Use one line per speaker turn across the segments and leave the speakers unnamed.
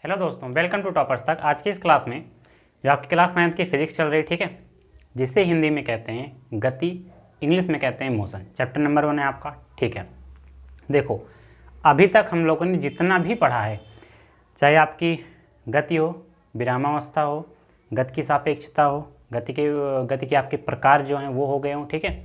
Hello दोस्तों, welcome to toppers तक। आज की इस क्लास में जो आपकी क्लास 9th की फिजिक्स चल रही है, ठीक है, जिसे हिंदी में कहते हैं गति, इंग्लिश में कहते हैं मोशन। चैप्टर नंबर 1 है आपका, ठीक है। देखो, अभी तक हम लोगों ने जितना भी पढ़ा है, चाहे आपकी गति हो, विरामावस्था हो, गति की सापेक्षता हो, गति के आपके प्रकार जो हैं वो हो गए हों, ठीक है।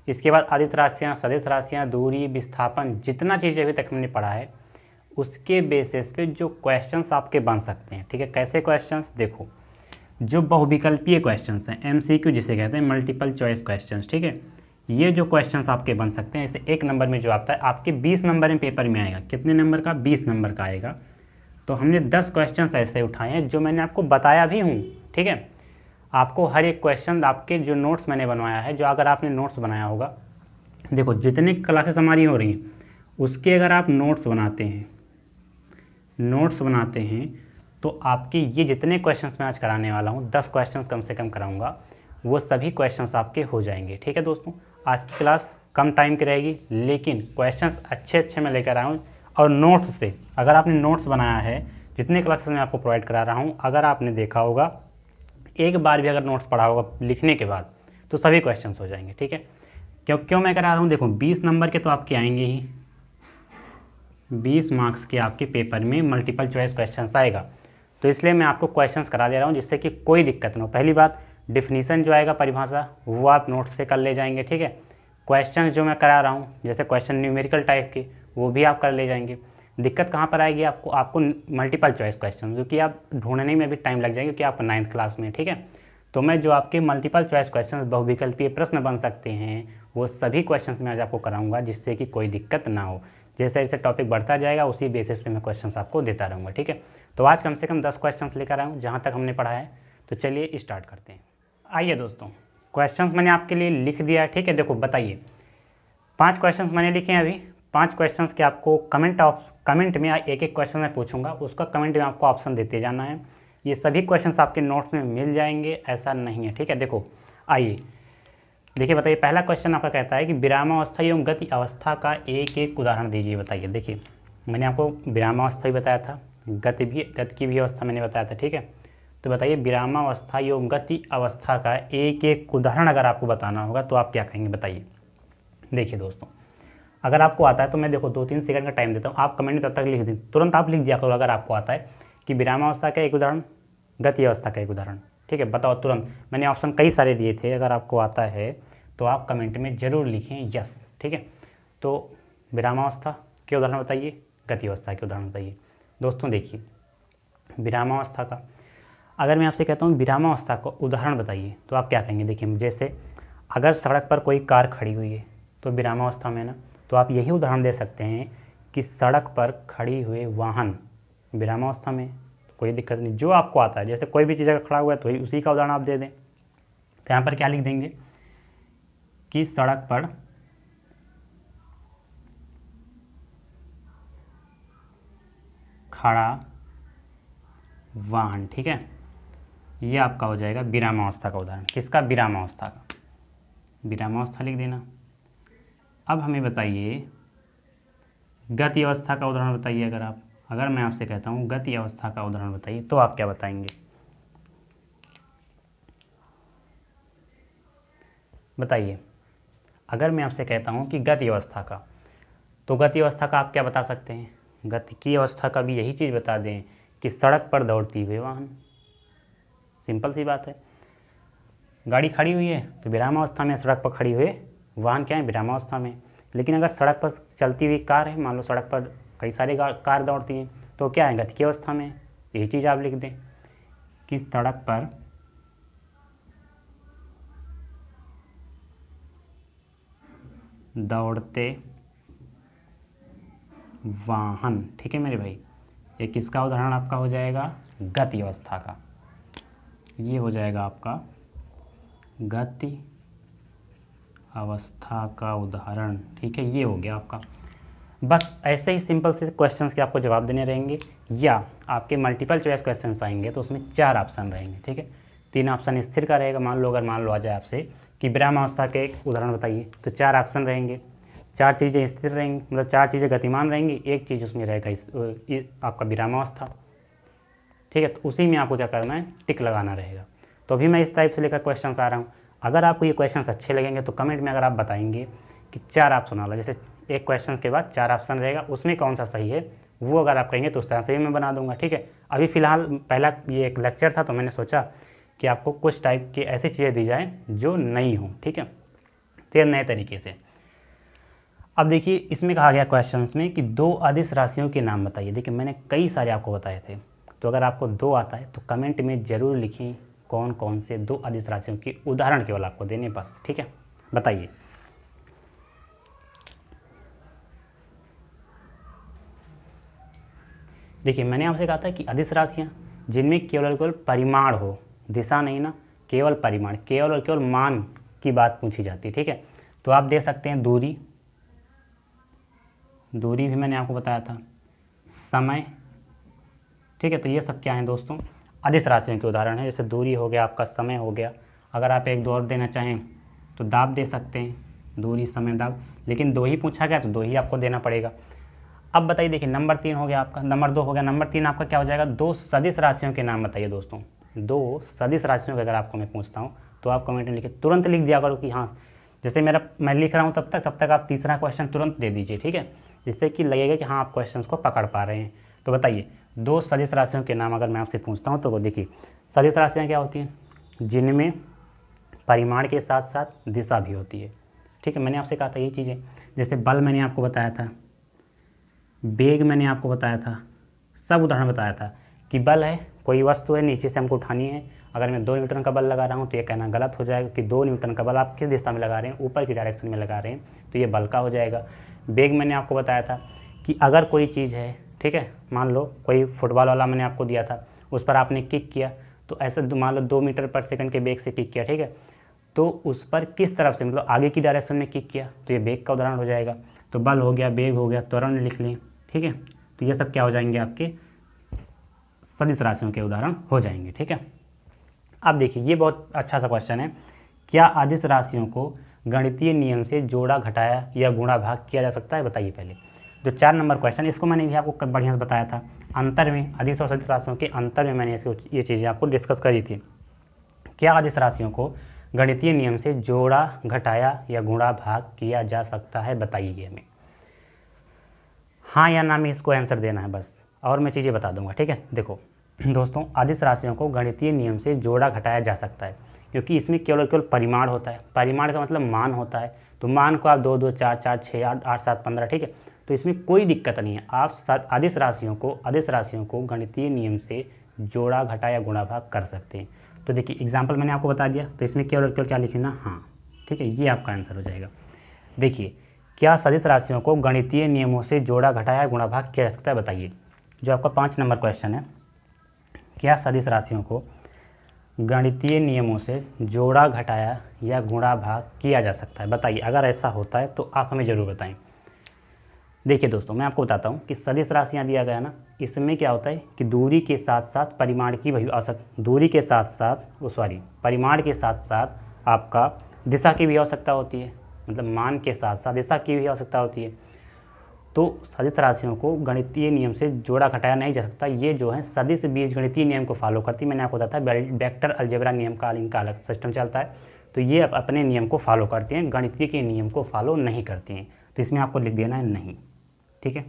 इसके बाद आदित राशियाँ, सदिश राशियाँ, दूरी, विस्थापन, जितना चीज़ अभी तक हमने पढ़ा है उसके बेसिस पे जो क्वेश्चंस आपके बन सकते हैं, ठीक है। कैसे क्वेश्चंस? देखो, जो बहुविकल्पीय क्वेश्चंस हैं, एमसीक्यू जिसे कहते हैं, मल्टीपल चॉइस क्वेश्चंस, ठीक है। ये जो क्वेश्चंस आपके बन सकते हैं, जैसे 1 नंबर में जो आता है आपके 20 नंबर में पेपर में आएगा। कितने नंबर का? 20 नंबर का आएगा। तो हमने 10 क्वेश्चंस ऐसे उठाए हैं जो मैंने आपको बताया भी हूँ, ठीक है। आपको हर एक क्वेश्चन, आपके जो नोट्स मैंने बनवाया है, जो अगर आपने नोट्स बनाया होगा, देखो जितने क्लासेस हमारी हो रही हैं उसके अगर आप नोट्स बनाते हैं तो आपके ये जितने क्वेश्चंस मैं आज कराने वाला हूँ, 10 क्वेश्चंस कम से कम कराऊंगा, वो सभी क्वेश्चंस आपके हो जाएंगे, ठीक है दोस्तों। आज की क्लास कम टाइम की रहेगी, लेकिन क्वेश्चंस अच्छे मैं लेकर आया हूँ। और नोट्स से, अगर आपने नोट्स बनाया है, जितने क्लासेस मैं आपको प्रोवाइड करा रहा हूँ, अगर आपने देखा होगा, एक बार भी अगर नोट्स पढ़ा होगा लिखने के बाद, तो सभी क्वेश्चंस हो जाएंगे, ठीक है। क्यों मैं करा रहा हूँ? देखो, 20 नंबर के तो आपके आएंगे ही, 20 मार्क्स के आपके पेपर में मल्टीपल चॉइस क्वेश्चंस आएगा, तो इसलिए मैं आपको क्वेश्चंस करा दे रहा हूँ जिससे कि कोई दिक्कत ना हो। पहली बात, डिफिनीशन जो आएगा, परिभाषा, वो आप नोट से कर ले जाएंगे, ठीक है। क्वेश्चंस जो मैं करा रहा हूँ, जैसे क्वेश्चन न्यूमेरिकल टाइप के, वो भी आप कर ले जाएंगे। दिक्कत कहाँ पर आएगी आपको मल्टीपल चॉइस क्वेश्चन, जो कि आप ढूंढने में भी टाइम लग जाएगा, क्योंकि आप 9th क्लास में, ठीक है। तो मैं जो आपके मल्टीपल चॉइस क्वेश्चन, बहुविकल्पीय प्रश्न बन सकते हैं, वो सभी क्वेश्चंस मैं आज आपको कराऊंगा, जिससे कि कोई दिक्कत ना हो। जैसे जैसे टॉपिक बढ़ता जाएगा उसी बेसिस पे मैं क्वेश्चंस आपको देता रहूँगा, ठीक है। तो आज कम से कम 10 क्वेश्चंस लेकर आया हूँ जहाँ तक हमने पढ़ा है। तो चलिए स्टार्ट करते हैं। आइए दोस्तों, क्वेश्चंस मैंने आपके लिए लिख दिया है, ठीक है। देखो, बताइए, 5 क्वेश्चंस मैंने लिखे हैं अभी। 5 क्वेश्चंस के आपको कमेंट में एक क्वेश्चन मैं पूछूंगा, उसका कमेंट में आपको ऑप्शन देते जाना है। ये सभी क्वेश्चंस आपके नोट्स में मिल जाएंगे, ऐसा नहीं है, ठीक है। देखो, आइए देखिए, बताइए, पहला क्वेश्चन आपका कहता है कि विरामावस्था एवं गति अवस्था का एक उदाहरण दीजिए। बताइए, देखिए, मैंने आपको विरामावस्था भी बताया था, गति की भी अवस्था मैंने बताया था, ठीक है। तो बताइए, विरामावस्था एवं गति अवस्था का एक उदाहरण अगर आपको बताना होगा तो आप क्या कहेंगे? बताइए। देखिए दोस्तों, अगर आपको आता है तो मैं, देखो, 2-3 सेकंड का टाइम देता हूँ, आप कमेंट में तब तक लिख दें, तुरंत आप लिख दिया करो अगर आपको आता है कि विरामावस्था का एक उदाहरण, गति अवस्था का एक उदाहरण, ठीक है। बताओ तुरंत। मैंने ऑप्शन कई सारे दिए थे, अगर आपको आता है तो आप कमेंट में ज़रूर लिखें यस, ठीक है। तो विरामावस्था के उदाहरण बताइए, गति अवस्था के उदाहरण बताइए। दोस्तों देखिए, विरामावस्था का, अगर मैं आपसे कहता हूँ विरामावस्था का उदाहरण बताइए, तो आप क्या कहेंगे? देखिए, जैसे अगर सड़क पर कोई कार खड़ी हुई है तो विरामावस्था में ना, तो आप यही उदाहरण दे सकते हैं कि सड़क पर खड़ी हुए वाहन विरामावस्था में, कोई दिक्कत नहीं। जो आपको आता है, जैसे कोई भी चीज़ अगर खड़ा हुआ है तो उसी का उदाहरण आप दे दें। तो यहाँ पर क्या लिख देंगे कि सड़क पर खड़ा वाहन, ठीक है। ये आपका हो जाएगा विरामावस्था का उदाहरण। किसका? विरामावस्था का। विरामावस्था लिख देना। अब हमें बताइए, गति अवस्था का उदाहरण बताइए। अगर मैं आपसे कहता हूँ गति अवस्था का उदाहरण बताइए, तो आप क्या बताएंगे? बताइए, अगर मैं आपसे कहता हूँ कि गति अवस्था का, तो गति अवस्था का आप क्या बता सकते हैं? गति की अवस्था का भी यही चीज़ बता दें कि सड़क पर दौड़ती हुई वाहन। सिंपल सी बात है। गाड़ी खड़ी हुई है तो विरामावस्था में, सड़क पर खड़ी हुए वाहन क्या है? विरामावस्था में। लेकिन अगर सड़क पर चलती हुई कार है, मान लो सड़क पर कई सारी कार दौड़ती हैं, तो क्या है? गति की अवस्था में। यही चीज़ आप लिख दें कि सड़क पर दौड़ते वाहन, ठीक है मेरे भाई। ये किसका उदाहरण आपका हो जाएगा? गति अवस्था का। ये हो जाएगा आपका गति अवस्था का उदाहरण, ठीक है। ये हो गया आपका। बस ऐसे ही सिंपल से क्वेश्चंस के आपको जवाब देने रहेंगे, या आपके मल्टीपल चॉइस क्वेश्चंस आएंगे तो उसमें 4 ऑप्शन रहेंगे, ठीक है। 3 ऑप्शन स्थिर का रहेगा। मान लो आ जाए आपसे कि विरामावस्था के एक उदाहरण बताइए, तो 4 ऑप्शन रहेंगे। 4 चीज़ें स्थिर रहेंगी, मतलब 4 चीज़ें गतिमान रहेंगी, एक चीज़ उसमें रहेगा आपका विरामावस्था, ठीक है। तो उसी में आपको क्या करना है, टिक लगाना रहेगा। तो अभी मैं इस टाइप से लेकर क्वेश्चन आ रहा हूँ। अगर आपको ये क्वेश्चन अच्छे लगेंगे तो कमेंट में अगर आप बताएंगे कि 4 ऑप्शन वाला, जैसे एक क्वेश्चन के बाद 4 ऑप्शन रहेगा, उसमें कौन सा सही है वो अगर आप कहेंगे तो उस तरह से भी मैं बना दूंगा, ठीक है। अभी फ़िलहाल पहला ये एक लेक्चर था, तो मैंने सोचा कि आपको कुछ टाइप की ऐसी चीज़ें दी जाएँ जो नई हों, ठीक है, तो ये नए तरीके से। अब देखिए इसमें कहा गया क्वेश्चंस में कि 2 अदिश राशियों के नाम बताइए। देखिए मैंने कई सारे आपको बताए थे, तो अगर आपको 2 आता है तो कमेंट में ज़रूर लिखें कौन कौन से 2 अदिश राशियों के उदाहरण केवल आपको देने बस, ठीक है। बताइए। देखिए मैंने आपसे कहा था कि अदिश राशियाँ जिनमें केवल और केवल परिमाण हो, दिशा नहीं ना, केवल परिमाण, केवल और केवल मान की बात पूछी जाती है, ठीक है। तो आप दे सकते हैं दूरी, दूरी भी मैंने आपको बताया था, समय, ठीक है। तो ये सब क्या है दोस्तों, अदिश राशियों के उदाहरण है। जैसे दूरी हो गया, आपका समय हो गया। अगर आप एक दो और देना चाहें तो दाब दे सकते हैं, दूरी, समय, दाब, लेकिन 2 ही पूछा गया तो 2 ही आपको देना पड़ेगा। अब बताइए, देखिए नंबर 3 हो गया आपका, नंबर 2 हो गया, नंबर 3 आपका क्या हो जाएगा, 2 सदिश राशियों के नाम बताइए दोस्तों। 2 सदिश राशियों के अगर आपको मैं पूछता हूँ तो आप कमेंट में लिखिए, तुरंत लिख दिया करो कि हाँ, जैसे मैं लिख रहा हूँ तब तक आप तीसरा क्वेश्चन तुरंत दे दीजिए, ठीक है, जिससे कि लगेगा कि हाँ आप क्वेश्चन को पकड़ पा रहे हैं। तो बताइए 2 सदिश राशियों के नाम अगर मैं आपसे पूछता हूँ तो वो देखिए, सदिश राशियाँ क्या होती हैं, जिनमें परिमाण के साथ साथ दिशा भी होती है, ठीक है। मैंने आपसे कहा था ये चीज़ें, जैसे बल मैंने आपको बताया था, वेग मैंने आपको बताया था, सब उदाहरण बताया था कि बल है, कोई वस्तु है, नीचे से हमको उठानी है। अगर मैं 2 न्यूटन का बल लगा रहा हूँ तो ये कहना गलत हो जाएगा कि 2 न्यूटन का बल आप किस दिशा में लगा रहे हैं, ऊपर की डायरेक्शन में लगा रहे हैं, तो ये बल का हो जाएगा। वेग मैंने आपको बताया था कि अगर कोई चीज़ है, ठीक है, मान लो कोई फुटबॉल वाला मैंने आपको दिया था, उस पर आपने किक किया, तो ऐसे मान लो 2 मीटर पर सेकंड के वेग से किक किया, ठीक है, तो उस पर किस तरफ से, मतलब आगे की डायरेक्शन में किक किया, तो ये वेग का उदाहरण हो जाएगा। तो बल हो गया, वेग हो गया, त्वरण लिख लें, ठीक है। तो ये सब क्या हो जाएंगे, आपके सदिश राशियों के उदाहरण हो जाएंगे, ठीक है। अब देखिए ये बहुत अच्छा सा क्वेश्चन है, क्या अदिश राशियों को गणितीय नियम से जोड़ा, घटाया या गुणा भाग किया जा सकता है, बताइए। पहले जो 4 नंबर क्वेश्चन, इसको मैंने भी आपको बढ़िया से बताया था, अंतर में, अदिश और सदिश राशियों के अंतर में मैंने ये चीज़ें आपको डिस्कस करी थी। क्या अदिश राशियों को गणितीय नियम से जोड़ा, घटाया या गुणा भाग किया जा सकता है, बताइए हमें। हाँ या ना में इसको आंसर देना है बस, और मैं चीज़ें बता दूंगा, ठीक है। देखो दोस्तों, अदिश राशियों को गणितीय नियम से जोड़ा, घटाया जा सकता है, क्योंकि इसमें केवल केवल परिमाण होता है। परिमाण का मतलब मान होता है, तो मान को आप 2 2 4 4 6 8 8 7 15, ठीक है, तो इसमें कोई दिक्कत नहीं है। आप अदिश राशियों को गणितीय नियम से जोड़ा, घटाया, गुणा भाग कर सकते हैं। तो देखिए एग्जाम्पल मैंने आपको बता दिया, तो इसमें केवल केवल क्या लिखना, हाँ, ठीक है, ये आपका आंसर हो जाएगा। देखिए, क्या सदिश राशियों को गणितीय नियमों से जोड़ा, घटाया, गुणा भाग किया जा सकता है, बताइए। जो आपका 5 नंबर क्वेश्चन है, क्या सदिश राशियों को गणितीय नियमों से जोड़ा, घटाया या गुणा भाग किया जा सकता है, बताइए। अगर ऐसा होता है तो आप हमें ज़रूर बताएं। देखिए दोस्तों, मैं आपको बताता हूँ कि सदिश राशियाँ दिया गया ना, इसमें क्या होता है कि दूरी के साथ साथ परिमाण की वही आवश्यकता, दूरी के साथ साथ परिमाण के साथ साथ आपका दिशा की भी आवश्यकता होती है, मतलब मान के साथ साथ दिशा की भी आवश्यकता होती है। तो सदिश राशियों को गणितीय नियम से जोड़ा, घटाया नहीं जा सकता। ये जो है सदिश बीजगणितीय नियम को फॉलो करती है। मैंने आपको बताया वेक्टर अलजेब्रा नियम का इनका अलग सिस्टम चलता है, तो ये अपने नियम को फॉलो करती हैं, गणितीय के नियम को फॉलो नहीं करती हैं। तो इसमें आपको लिख देना है नहीं, ठीक है।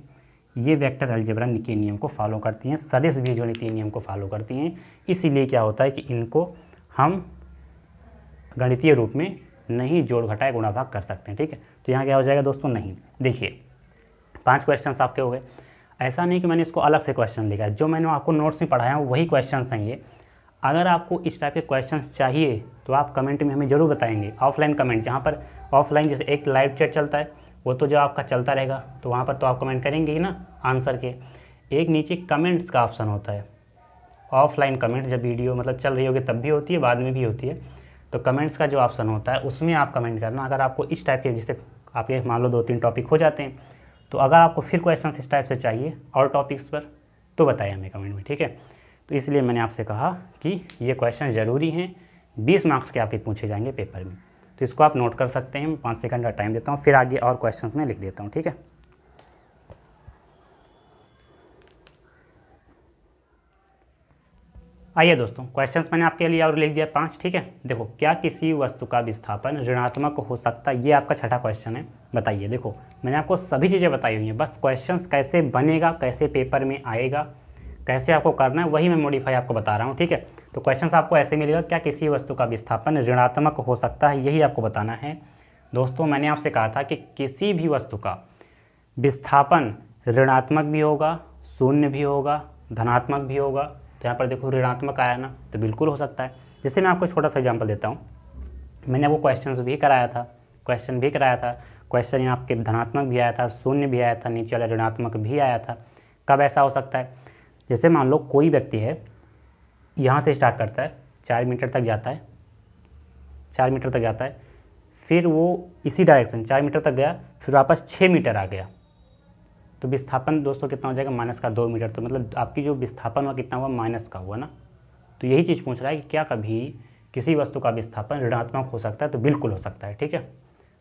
ये वेक्टर अलजेब्रा के नियम को फॉलो करती हैं, सदिश बीजगणितीय नियम को फॉलो करती हैं। इसीलिए क्या होता है कि इनको हम गणितीय रूप में नहीं जोड़, घटाया, गुणा भाग कर सकते हैं, ठीक है। तो यहाँ क्या हो जाएगा दोस्तों, नहीं। देखिए 5 क्वेश्चन आपके हो गए। ऐसा नहीं कि मैंने इसको अलग से क्वेश्चन लिखा है, जो मैंने आपको नोट्स में पढ़ाया वही क्वेश्चन हैं ये। अगर आपको इस टाइप के क्वेश्चन चाहिए तो आप कमेंट में हमें ज़रूर बताएंगे, ऑफलाइन कमेंट, जहाँ पर ऑफलाइन जैसे एक लाइव चैट चलता है वो तो जो आपका चलता रहेगा, तो वहाँ पर तो आप कमेंट करेंगे ही ना आंसर के। एक नीचे कमेंट्स का ऑप्शन होता है, ऑफलाइन कमेंट, जब वीडियो मतलब चल रही होगी तब भी होती है, बाद में भी होती है। तो कमेंट्स का जो ऑप्शन होता है उसमें आप कमेंट करना। अगर आपको इस टाइप के, जैसे आपके मान लो 2-3 टॉपिक हो जाते हैं, तो अगर आपको फिर क्वेश्चन इस टाइप से चाहिए और टॉपिक्स पर तो बताइए हमें कमेंट में, ठीक है। तो इसलिए मैंने आपसे कहा कि ये क्वेश्चन ज़रूरी हैं, 20 मार्क्स के आपके पूछे जाएंगे पेपर में, तो इसको आप नोट कर सकते हैं। मैं 5 सेकंड का टाइम देता हूँ, फिर आगे और क्वेश्चन में लिख देता हूँ, ठीक है। आइए दोस्तों, क्वेश्चंस मैंने आपके लिए और लिख दिया 5, ठीक है। देखो, क्या किसी वस्तु का विस्थापन ऋणात्मक हो सकता है, ये आपका छठा क्वेश्चन है। बताइए। देखो, मैंने आपको सभी चीज़ें बताई हुई हैं, बस क्वेश्चंस कैसे बनेगा, कैसे पेपर में आएगा, कैसे आपको करना है, वही मैं मॉडिफाई आपको बता रहा हूँ, ठीक है। तो क्वेश्चंस आपको ऐसे मिलेगा, क्या किसी वस्तु का विस्थापन ऋणात्मक हो सकता है, यही आपको बताना है। दोस्तों, मैंने आपसे कहा था कि किसी भी वस्तु का विस्थापन ऋणात्मक भी होगा, शून्य भी होगा, धनात्मक भी होगा। तो यहाँ पर देखो ऋणात्मक आया ना, तो बिल्कुल हो सकता है। जैसे मैं आपको छोटा सा एग्जांपल देता हूँ, मैंने आपको क्वेश्चन भी कराया था। क्वेश्चन यहाँ आपके धनात्मक भी आया था, शून्य भी आया था, नीचे वाला ऋणात्मक भी आया था। कब ऐसा हो सकता है? जैसे मान लो कोई व्यक्ति है, यहाँ से स्टार्ट करता है, 4 मीटर तक जाता है, फिर वो इसी डायरेक्शन 4 मीटर तक गया, फिर वापस 6 मीटर आ गया, तो विस्थापन दोस्तों कितना हो जाएगा? -2 मीटर। तो मतलब आपकी जो विस्थापन हुआ कितना हुआ? माइनस का हुआ ना। तो यही चीज़ पूछ रहा है कि क्या कभी किसी वस्तु का विस्थापन ऋणात्मक हो सकता है? तो बिल्कुल हो सकता है, ठीक है।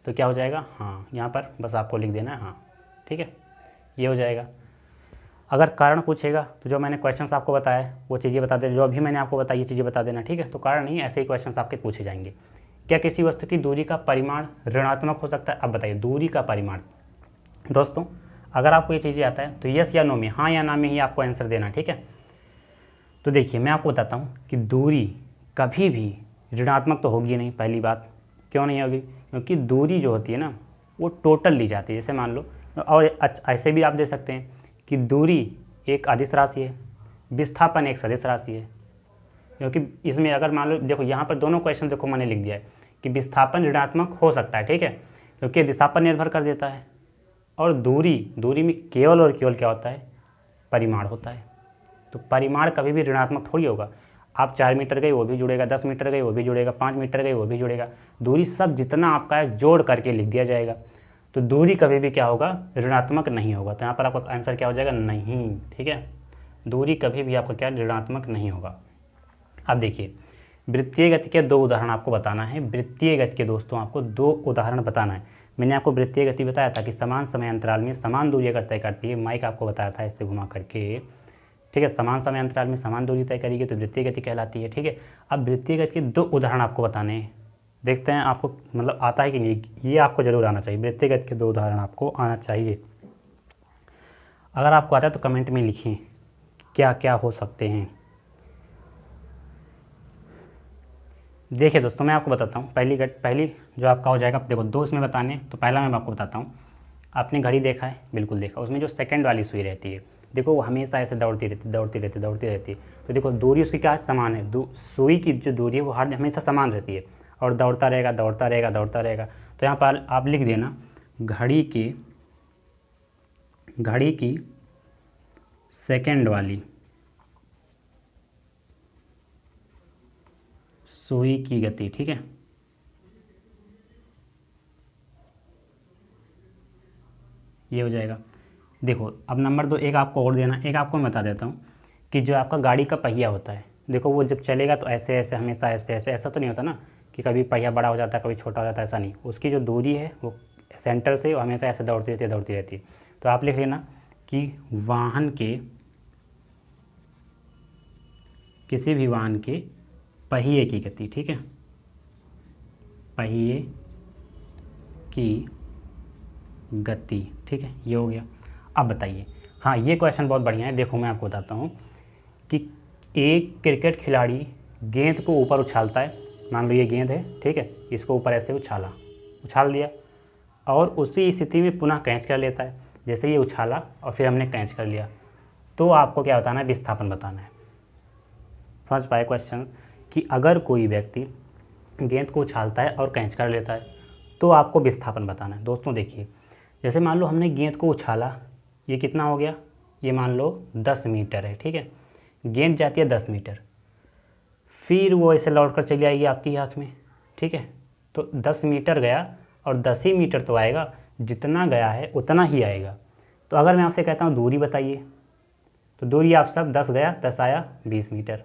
तो क्या हो जाएगा? हाँ, यहाँ पर बस आपको लिख देना है हाँ, ठीक है, ये हो जाएगा। अगर कारण पूछेगा तो जो मैंने क्वेश्चंस आपको बताया वो चीज़ें बता देना, जो अभी मैंने आपको बताई ये चीज़ें बता देना, ठीक है। तो कारण नहीं, ऐसे ही क्वेश्चंस आपके पूछे जाएंगे। क्या किसी वस्तु की दूरी का परिमाण ऋणात्मक हो सकता है? अब बताइए, दूरी का परिमाण। दोस्तों, अगर आपको ये चीज़ें आता है तो यस या नो में, हाँ या ना में ही आपको आंसर देना, ठीक है। तो देखिए, मैं आपको बताता हूँ कि दूरी कभी भी ऋणात्मक तो होगी नहीं। पहली बात, क्यों नहीं होगी? क्योंकि दूरी जो होती है ना, वो टोटल ली जाती है। जैसे मान लो, और ऐसे भी आप दे सकते हैं कि दूरी एक अदिश राशि है, विस्थापन एक सदिश राशि है। क्योंकि इसमें अगर मान लो, देखो यहाँ पर दोनों क्वेश्चन देखो मैंने लिख दिया है कि विस्थापन ऋणात्मक हो सकता है, ठीक है, क्योंकि दिशा पर निर्भर कर देता है। और दूरी में केवल और केवल क्या होता है? परिमाण होता है। तो परिमाण कभी भी ऋणात्मक थोड़ी होगा। आप 4 मीटर गए वो भी जुड़ेगा, 10 मीटर गए वो भी जुड़ेगा, 5 मीटर गए वो भी जुड़ेगा। दूरी सब जितना आपका है जोड़ करके लिख दिया जाएगा। तो दूरी कभी भी क्या होगा? ऋणात्मक नहीं होगा। तो यहाँ पर आपका आंसर क्या हो जाएगा? नहीं, ठीक है। दूरी कभी भी आपका क्या? ऋणात्मक नहीं होगा। अब देखिए, वृत्तीय गति के 2 उदाहरण आपको बताना है। वृत्तीय गति के दोस्तों आपको 2 उदाहरण बताना है। मैंने आपको वृत्तीय गति बताया था कि समान समय अंतराल में समान दूरी अगर तय करती है, माइक आपको बताया था इससे घुमा करके, ठीक है, समान समय अंतराल में समान दूरी तय करेगी तो वृत्तीय गति कहलाती है, ठीक है। अब वृत्तीय गति के 2 उदाहरण आपको बताने हैं। देखते हैं आपको मतलब आता है कि नहीं, ये आपको जरूर आना चाहिए। वृत्तीय गति के 2 उदाहरण आपको आना चाहिए। अगर आपको आता है तो कमेंट में लिखिए क्या क्या हो सकते हैं। देखिए दोस्तों, मैं आपको बताता हूँ। पहली जो आपका हो जाएगा, देखो 2 इसमें बताने, तो पहला मैं आपको बताता हूँ। आपने घड़ी देखा है? बिल्कुल देखा। उसमें जो सेकंड वाली सुई रहती है, देखो वो हमेशा ऐसे दौड़ती रहती है। तो देखो दूरी उसकी क्या है? समान है। सुई की जो दूरी है वो हमेशा समान रहती है और दौड़ता रहेगा। तो यहाँ पर आप लिख देना, घड़ी की सेकंड वाली सुई की गति, ठीक है। ये हो जाएगा। देखो अब नंबर 2 एक आपको और देना, एक आपको मैं बता देता हूँ कि जो आपका गाड़ी का पहिया होता है, देखो वो जब चलेगा तो ऐसे हमेशा ऐसे ऐसा तो नहीं होता ना कि कभी पहिया बड़ा हो जाता है कभी छोटा हो जाता है, ऐसा नहीं। उसकी जो दूरी है वो सेंटर से हमेशा ऐसे दौड़ती रहती है। तो आप लिख लेना कि किसी भी वाहन के पहिए की गति, ठीक है, पहिए की गति, ठीक है, ये हो गया। अब बताइए, हाँ ये क्वेश्चन बहुत बढ़िया है। देखो मैं आपको बताता हूँ कि एक क्रिकेट खिलाड़ी गेंद को ऊपर उछालता है। मान लो ये गेंद है, ठीक है, इसको ऊपर ऐसे उछाल दिया और उसी स्थिति में पुनः कैच कर लेता है। जैसे ये उछाला और फिर हमने कैच कर लिया, तो आपको क्या बताना है? विस्थापन बताना है। समझ पाए क्वेश्चन? कि अगर कोई व्यक्ति गेंद को उछालता है और कैच कर लेता है तो आपको विस्थापन बताना है। दोस्तों देखिए, जैसे मान लो हमने गेंद को उछाला, ये कितना हो गया? ये मान लो 10 मीटर है, ठीक है। गेंद जाती है 10 मीटर, फिर वो ऐसे लौट कर चली आएगी आपके हाथ में, ठीक है। तो 10 मीटर गया और 10 ही मीटर तो आएगा, जितना गया है उतना ही आएगा। तो अगर मैं आपसे कहता हूँ दूरी बताइए, तो दूरी आप सब 10 गया 10 आया 20 मीटर।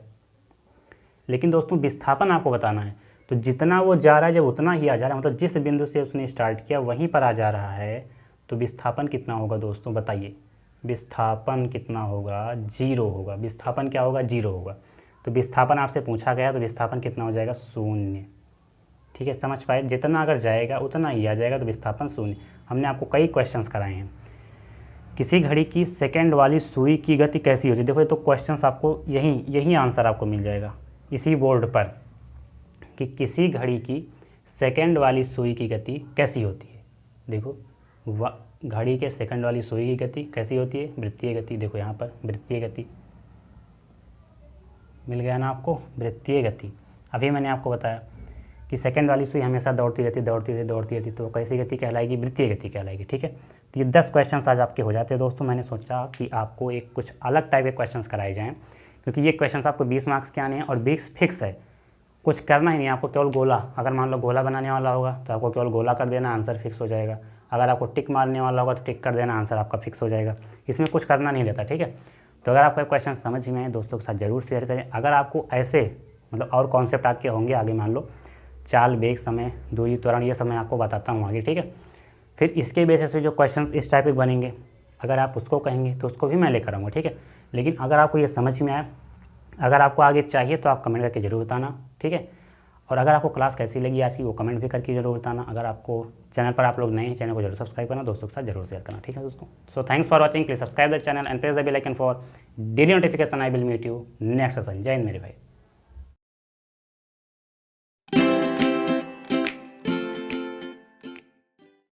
लेकिन दोस्तों विस्थापन आपको बताना है, तो जितना वो जा रहा है जब उतना ही आ जा रहा है, मतलब जिस बिंदु से उसने स्टार्ट किया वहीं पर आ जा रहा है, तो विस्थापन कितना होगा दोस्तों? बताइए, विस्थापन कितना होगा? 0 होगा। विस्थापन क्या होगा? 0 होगा। तो विस्थापन आपसे पूछा गया तो विस्थापन कितना हो जाएगा, शून्य। ठीक है, समझ पाए, जितना अगर जाएगा उतना ही आ जाएगा, तो विस्थापन शून्य। हमने आपको कई क्वेश्चंस कराए हैं। किसी घड़ी की सेकंड वाली सुई की गति कैसी होती है, देखो ये तो क्वेश्चंस आपको यही आंसर आपको मिल जाएगा इसी बोर्ड पर, कि किसी घड़ी की सेकंड वाली सुई की गति कैसी होती है। देखो घड़ी के सेकंड वाली सुई की गति कैसी होती है, वृत्तीय गति। देखो यहाँ पर वृत्तीय गति मिल गया ना आपको, वृत्तीय गति। अभी मैंने आपको बताया कि सेकंड वाली सुई हमेशा दौड़ती रहती, तो कैसी गति कहलाएगी, वृत्तीय गति कहलाएगी। ठीक है, तो ये 10 क्वेश्चंस आज आपके हो जाते हैं दोस्तों। मैंने सोचा कि आपको एक कुछ अलग टाइप के क्वेश्चंस कराए जाएँ, क्योंकि ये क्वेश्चंस आपको 20 मार्क्स के आने हैं और 20 फिक्स है, कुछ करना ही नहीं आपको, केवल गोला। अगर मान लो गोला बनाने वाला होगा तो आपको केवल गोला कर देना, आंसर फिक्स हो जाएगा। अगर आपको टिक मारने वाला होगा तो टिक कर देना, आंसर आपका फिक्स हो जाएगा। इसमें कुछ करना नहीं रहता। ठीक है, तो अगर आपका क्वेश्चन समझ में आए दोस्तों के साथ ज़रूर शेयर करें। अगर आपको ऐसे मतलब और कॉन्सेप्ट आपके होंगे आगे, मान लो चाल, वेग, समय, दूरी, त्वरण, ये सब मैं आपको बताता हूँ आगे। ठीक है, फिर इसके बेसिस पे जो क्वेश्चन इस टाइप के बनेंगे, अगर आप उसको कहेंगे तो उसको भी मैं लेकर आऊँगा। ठीक है, लेकिन अगर आपको ये समझ में आए, अगर आपको आगे चाहिए तो आप कमेंट करके ज़रूर बताना। ठीक है, और अगर आपको क्लास कैसी लगी आज की वो कमेंट भी करके जरूर बताना। अगर आपको चैनल पर आप लोग नए हैं, चैनल को जरूर सब्सक्राइब करना, दोस्तों के साथ जरूर शेयर करना। ठीक है दोस्तों, so thanks for watching, please subscribe the channel and press the bell icon for daily notification. I will meet you next session. Jai Hind मेरे भाई।